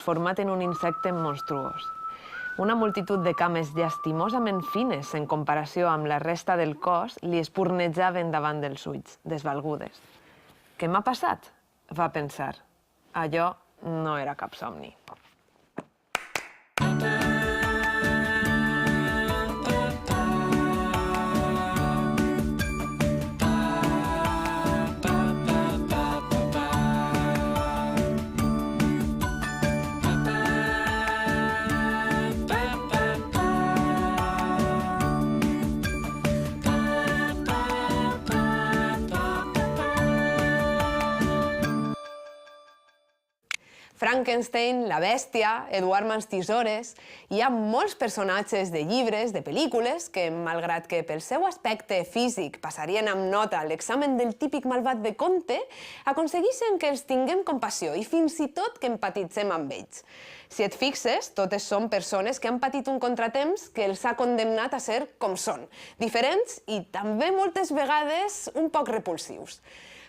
transformat en un insecte monstruós. Una multitud de cames llastimosament fines en comparació amb la resta del cos li espurnejaven davant dels ulls, desvalgudes. Què m'ha passat? Va pensar. Allò no era cap somni. Frankenstein, la bèstia, Eduard Mans Tisores... Hi ha molts personatges de llibres, de pel·lícules, que, malgrat que pel seu aspecte físic passarien amb nota l'examen del típic malvat de conte, aconsegueixen que els tinguem compassió i fins i tot que empatitzem amb ells. Si et fixes, totes són persones que han patit un contratemps que els ha condemnat a ser com són, diferents i també moltes vegades un poc repulsius.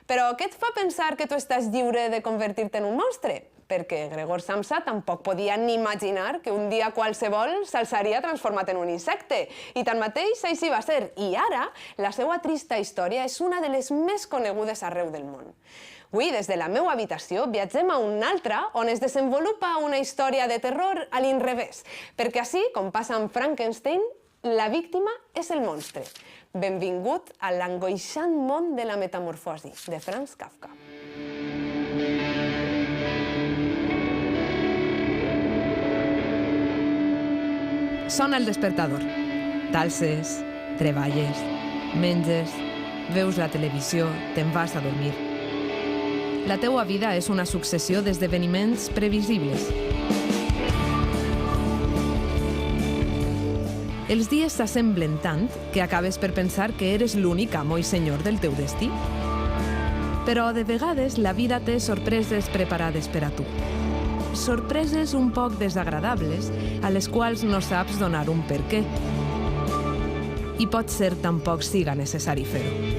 Però què et fa pensar que tu estàs lliure de convertir-te en un monstre? Perquè Gregor Samsa tampoc podia ni imaginar que un dia qualsevol s'alçaria transformat en un insecte. I tanmateix així va ser. I ara, la seva trista història és una de les més conegudes arreu del món. Avui, des de la meva habitació, viatgem a una altra on es desenvolupa una història de terror a l'inrevés. Perquè així, com passa amb Frankenstein, la víctima és el monstre. Benvingut a l'angoixant món de la metamorfosi, de Franz Kafka. Sona el despertador. T'alces, treballes, menges, veus la televisió, te'n vas a dormir. La teua vida és una successió d'esdeveniments previsibles. Els dies s'assemblen tant que acabes per pensar que eres l'únic amo i senyor del teu destí. Però de vegades la vida té sorpreses preparades per a tu. Sorpreses un poc desagradables, a les quals no saps donar un per què. I pot ser tampoc siga necessari fer-ho.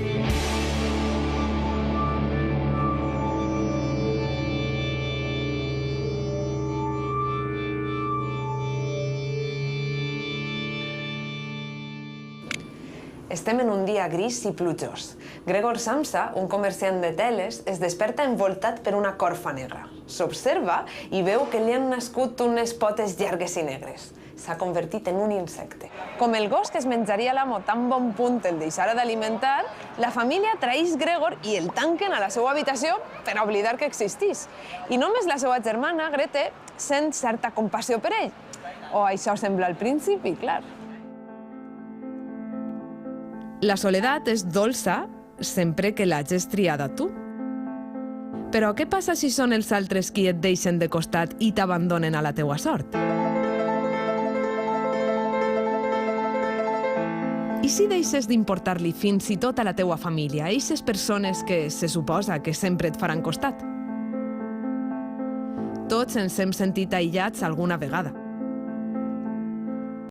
Estem en un dia gris i plujós. Gregor Samsa, un comerciant de teles, es desperta envoltat per una corfa negra. S'observa i veu que li han nascut unes potes llargues i negres. S'ha convertit en un insecte. Com el gos que es menjaria l'amo tan bon punt el deixara d'alimentar, la família traeix Gregor i el tanquen a la seva habitació per oblidar que existís. I només la seva germana, Grete, sent certa compassió per ell. O això sembla al principi, clar. La soledat és dolça sempre que l'hagis triada tu. Però què passa si són els altres qui et deixen de costat i t'abandonen a la teua sort? I si deixes d'importar-li fins i tot a la teua família, a aquestes persones que se suposa que sempre et faran costat? Tots ens hem sentit aïllats alguna vegada.